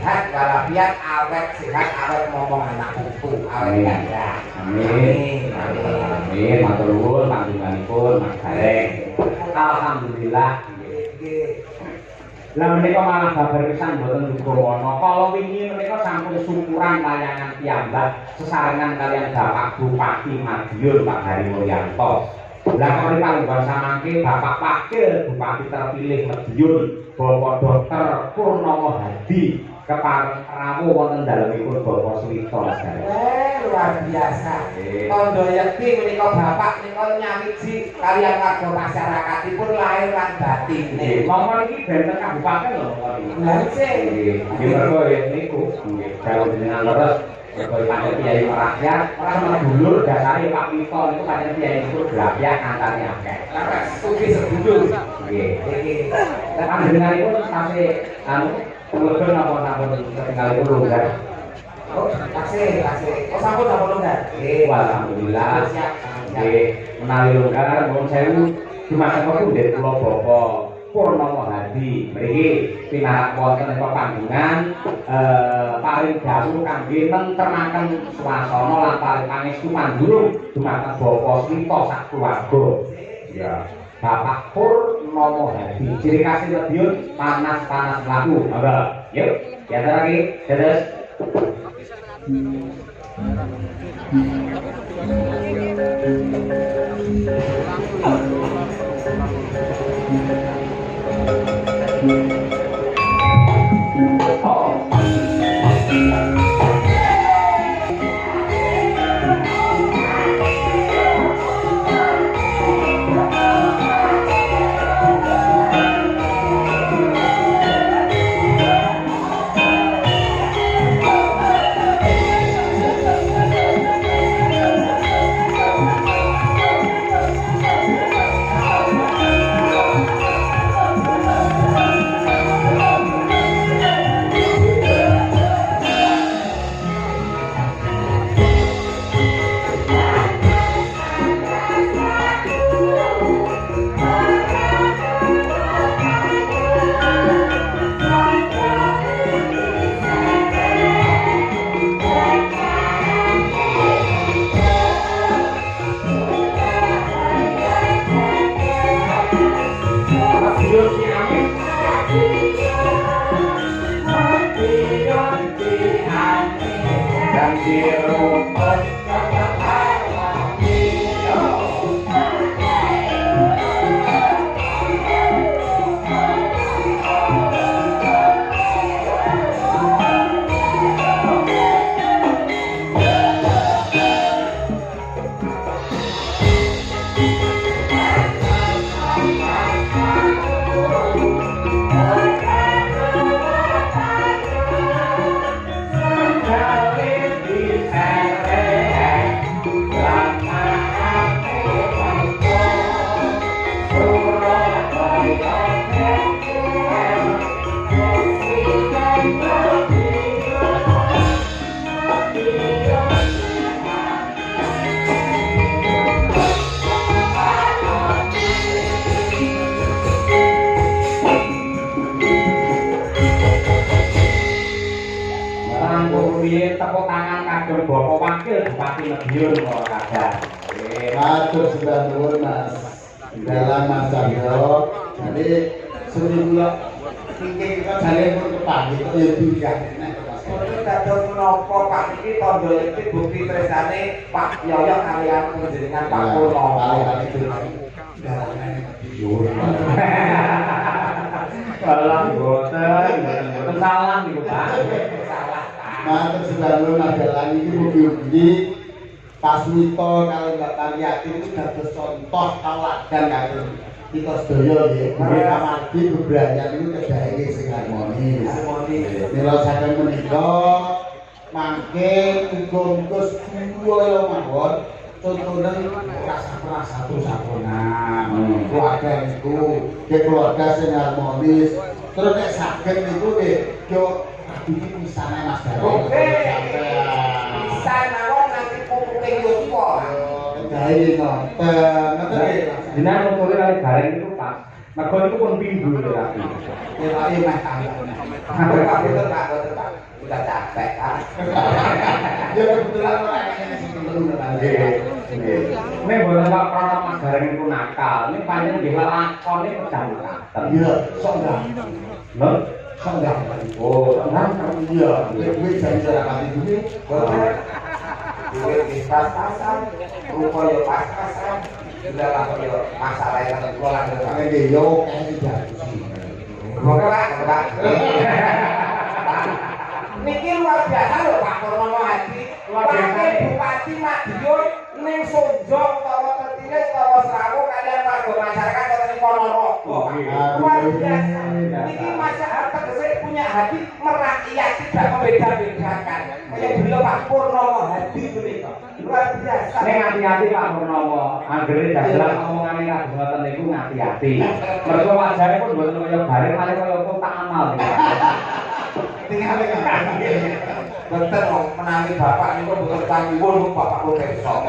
sehat walafiat awet sehat awet ngomong anak putu awet ganda. Amin. Amin. Matur nuwun panjenenganipun Mas Gareng. Alhamdulillah. Lah menika malah babar pisan mboten dugawana. Kala wingi menika sampun syukuran layangan piyambak sesarengan kalian Bapak Bupati Madiun Pak Hari Mulyanto. Lah kali panggon samangke Bapak Wakil Bupati terpilih Madiun Bapak Dr. Purnomo Hadi kepareng rawuh wonten dalemipun Bapak Suwito Mas Gareng. Luar biasa. Tondo yakti menika Bapak menika nyawiji kaliyan warga masyarakatipun lahir lan batin. Monggo niki benten kabupaten lho monggo niki. Lha sih. Nggih mergo niku nggih kalau jenengan leres Bapak pancen piyai rakyat ora medulur dasare Pak Wito niku pancen piyai niku rakyat antane akeh. Leres ugi sedulur. Nggih. Lah panjenenganipun tasih anu mlebet napa ketinggalipun longgar. Oh, kasih. Oh, sampun longgar. Alhamdulillah. Nggih, menawi longgar nuwun sewu dumateng Pundhut kula Bapak Purnomo Hadi. Mriki pinarak wonten ing panggungan paring dawuh kangge nentremaken swasana lan paring pangestu pandurung dumateng Bapak Suwito sak keluarga. Ya. Bapak Purnomo Hadi. Ciri khas Madiun panas-panas laku. Monggo. Yuk, diatur lagi. Terus tepuk tangan kagem Bapak Wakil Bupati Madiun kula kadang. Matur sembah nuwun Mas. Dalam Mas Chandra. Jadi seni kula iki kita jane pun kepanggih kok ya diunggah nek Mas. Mboten dados menapa Pak iki tandha iki bukti tresnane Pak Yoyo kaliyan panjenengan Pak Purnomo. Kali itu dalangan Madiun. Salah boten salah niku Pak. Salah. Matur sembah nuwun adalah iki mugi-mugi Pak Suwito kaliyan Mbak Taryati itu dados contoh tauladan kagem kita sedaya nggih. Amargi bebrayan niku kedahe sing harmonis. Mila saking menika mangke muga-muga sedaya mawon contohnya rasa satu-satunan keluarga niku keluarga sing harmonis terus nek saged niku nggih yo iki pisane Mas Gareng. Oke. Bisa mawon nanti pupuk Yosua. Gawe nonton nggih. Jenengan nuntune kali Gareng niku pas. Mergo niku pun pindu terapi. Ya Pak meh tangga. Pak betul Pak. capek kan. Ya kebetulan orang ini sing telu Ini boleh Pak Prono Mas Gareng itu nakal. Ini panjang di lakon ini pejantan. iya sok enggak Loh? sok enggak Oh, iya kuwi jadi rapati dulu Bener. Duit pas-pasan, rupa yo pas-pasan. Sudah lah yo masalah yang kula lanjut. ngene yo kae tidak sih Oke Pak, Pak. Niki luar biasa lho Pak Purnomo Hadi. Luar biasa. Wakil Bupati Madiun ning Sonjong utawa Tertines utawa Serawu kalian warga masyarakat kota ning Ponorogo. Luar biasa. Niki masyarakat tegese punya hati merakyat tidak membeda-bedakan. Kayak beliau Pak Purnomo Hadi menika. Luar biasa. Ini hati-hati Pak Purnomo. Anggere dagelan omongane kabeh ngoten niku hati-hati. Mergo wajahnya pun mboten kaya bareng malah kaya kotak amal. Tinggal betul dong, menangi bapak niku betul tanggung bapak lu besok.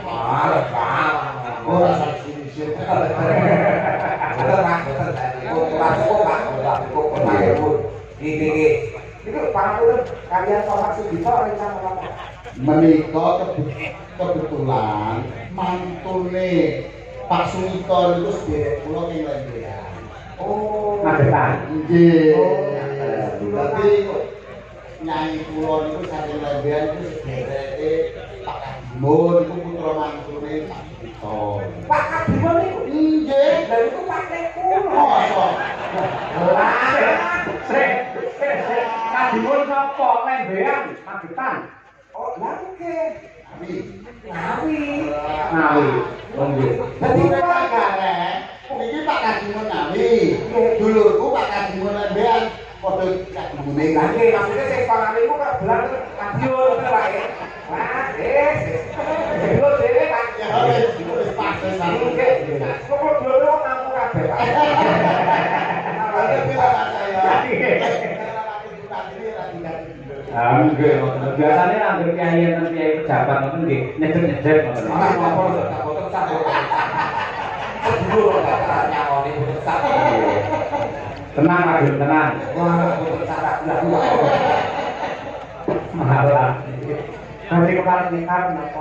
Males banget. ora saksi sih Betul Pak, betul. Kurang cukup Pak, kurang cukup pertanyaan. Iki. Niku pangapunten kalian Pak Sugito rencana apa? menika kebetulan mantune Pak Sugito niku sederek kula ing Lembean. Oh, Magetan. Nggih. Oh, Dadi nyanyi kula niku saking Lembean niku sedereke Pak Kadimo niku putra mantune Pak Sugito. Pak Kadimo niku. Nggih. Lha niku Pak Teku. Mosok. Kadimun sapa Lembean, Magetan. Oh, lha oke. Tapi Ngawi. Ngawi. Oh nggih. Dadi Dadi Pak Pak Gareng, iki Pak Kadimo Ngawi. Dulurku Pak Kadimo Lembean padha kadimune Lah Ngawi. nggih, maksudnya sing pangalimu kan belang Madiun itu Pak ya. Wah, Dulu dhewe Pak. Ya wis pas wis Nggih. Kok dulu ngamu kabeh Pak. Ada bilang saya. Nggih, biasane anggere kiai enten kiai pejabat ngoten nggih, nyedhek-nyedhek ngoten. Ora apa-apa, tak boten sak. Dulu tak nyawoni boten sak. Tenang Raden, tenang. Wah, boten sak lah. Malah. Nanti kepala nikah napa?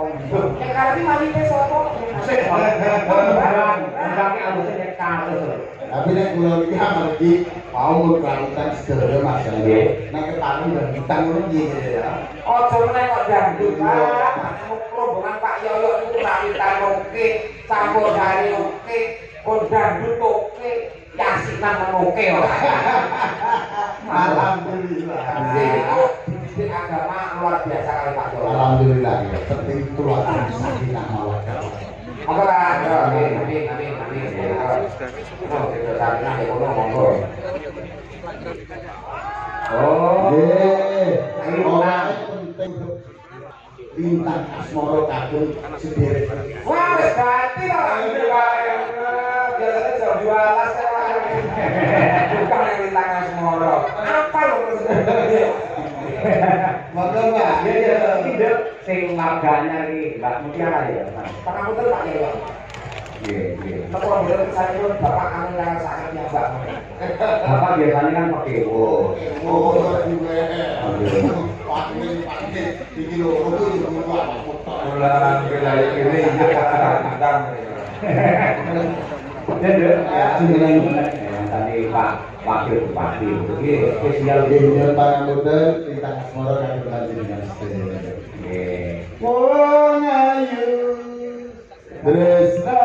Nek karep mawite sapa? Enggak alusnya nyekar terus. Tapi nek kula iki amargi mau kelautan sedaya Mas Nggih. nek ketemu dan utang ngono nggih ya. Ojo meneh kok dangdut Pak. Rombongan Pak Yoyo niku rawitan oke, campur sari oke, kondangdut oke, yasinan oke ora. Alhamdulillah. Itu dididik agama luar biasa kali Pak Yoyo. Alhamdulillah ya. Penting keluarga sakinah mawaddah. Apa kan? Amin. Oh, kita sakinah ya kono monggo. Oh. Nggih. Ora penting bintang asmara kadung sederek. Wah, wis ganti to Pak. Biasanya jam 12 kan. Bukan yang bintang asmara. Apa lho Monggo Pak. Ya tidak sing marganya iki Mbak Mutiara ya. Pangapunten Pak Yoyo. Nggih. Kalau boleh saya pun bapak kami yang sangat yang mbak. Bapak biasanya kan pakai wo. Oh, juga. Pak iki lho kudu kudu apa motor. Ulang wilayah ini kadang. Tadi Pak Wakil Bupati iki spesial Nggih, pangapunten bintang asmara kadung lanjenengan sedherek. nggih. Wong ayu tresna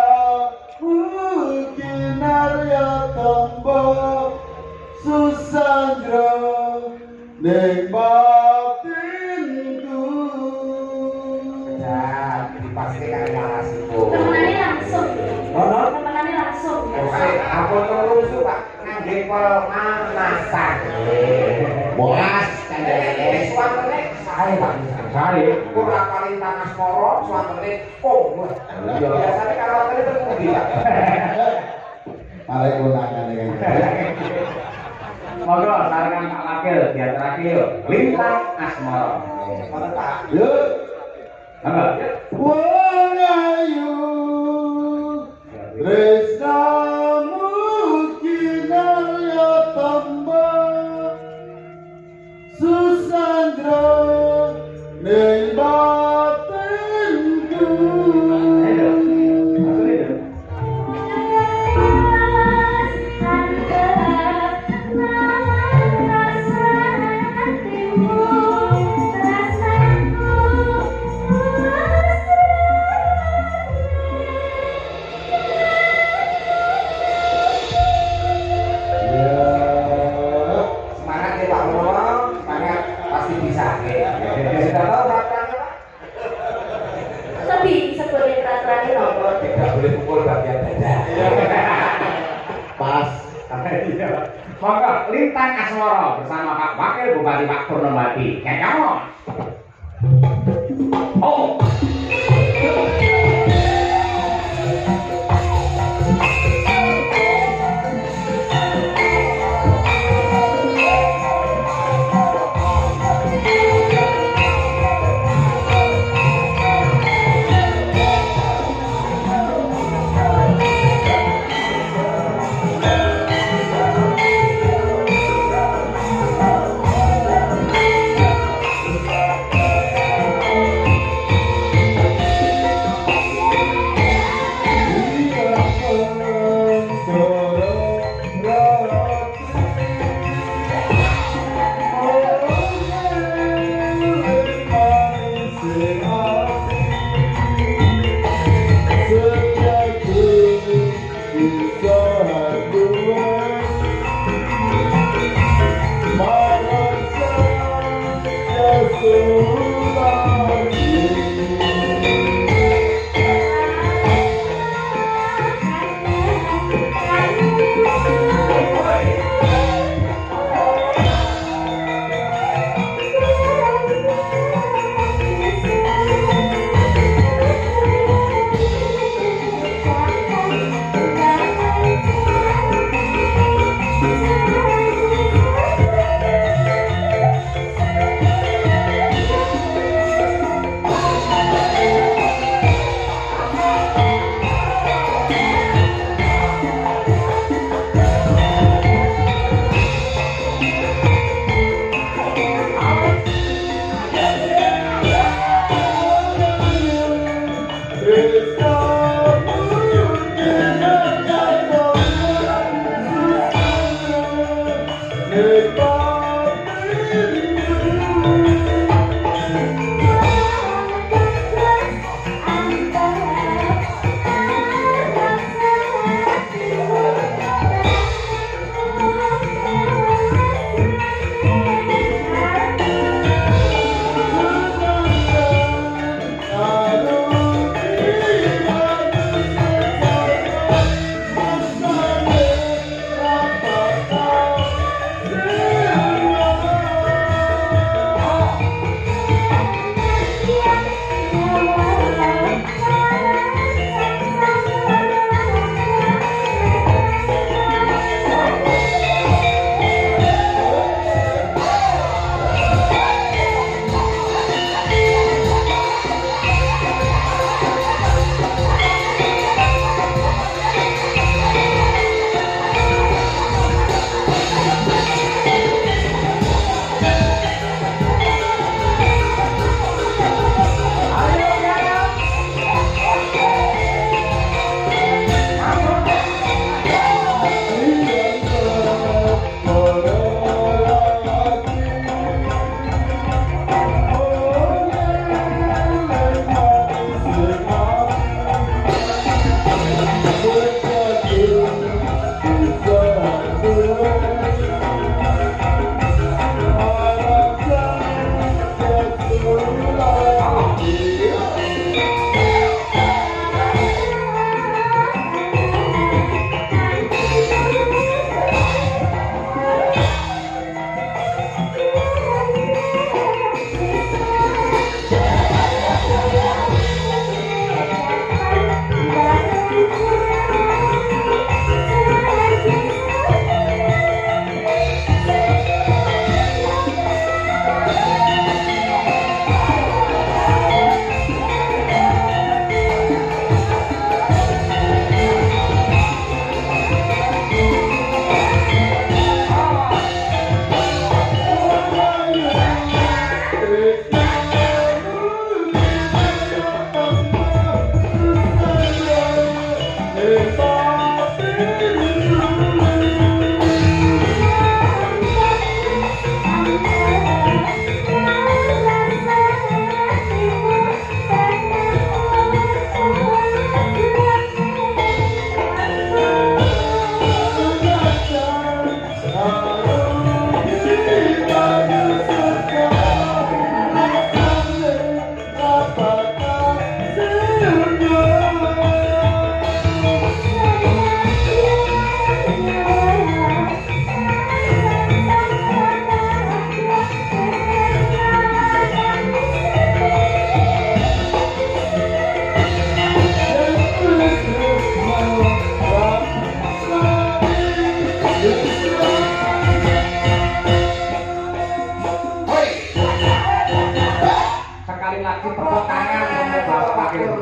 kinarya tombo susandra ning batinku. Ya, dipastikan laras itu. Temenannya langsung. Ono? Temenannya langsung. Aku terus Pak ngangge pemanasan. Boas Ini suamane saya Pak. Saya Kurang paling tanah moro, suamane kong. Biasanya kalau tadi terpundi Pak. mare konakane kan. monggo sarangan Pak Wakil diaturake yo. Lintang asmara. Mana Pak? Yo, Monggo. wong ayu tresnamu kinarya tombo Monggo Lintang Asmara bersama Pak Wakil Bupati Pak Purnomati. Nyanyong. Oh.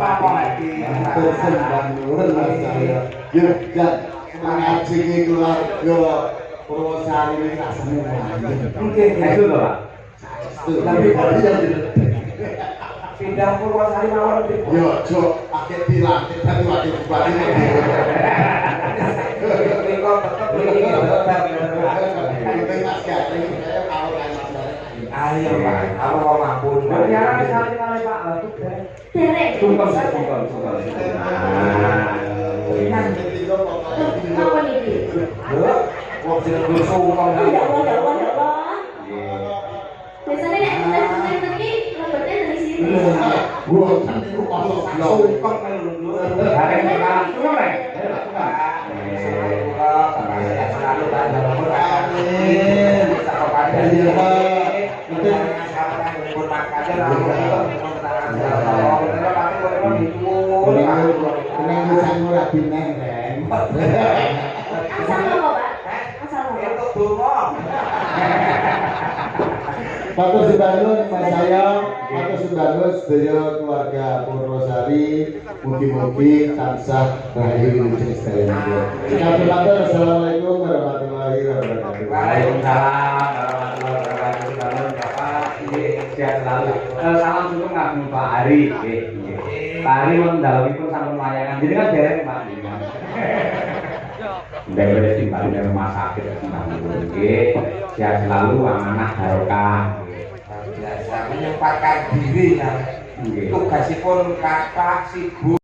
apa lagi? Bersembang nurun mas saya. Yuk dan mengaji keluarga Purwosari ini rasanya wangi. Mungkin Itu loh Pak. Tapi tadi yang pindah Purwosari mawon Ibu. yo cok pakai dilantik tapi wakil bupati Mriko tetep iki tetep. Mas Gateng saya kalau kan Mas Ayo Pak, aku mau mampun. Ya, sekali kali Pak, lalu deh. Derek. Sungkem, sungkem. Apa nih Di? Lho, wong sing sungkem. Ya Allah. Biasanya nek temen iki lebatnya dari sini. gua kan itu kalau Sungkem kan lho. Ada yang kalah, sungkem nih. Selalu pada umur Amin. sama pada Iya, Pak. itu sama umur makanya lalu itu pengen ora bineng Ren. Asal apa, Pak? Asal apa? Matur Sembangun Mas Sayang, matur Sembangun sedaya keluarga Purwosari, mugi-mugi tansah rahayu wilujeng sedaya. Sekali matur assalamualaikum warahmatullahi wabarakatuh. Waalaikumsalam warahmatullahi wabarakatuh. Salam Bapak, sehat selalu. Salam sungkem kagum Pak Hari. Pak Hari mendalomipun sampun layangan. Jadi kan dereng Pak. Dari timbang dari rumah sakit sehat selalu, amanah barokah. Biasa menyempatkan diri tugasipun kata sibuk.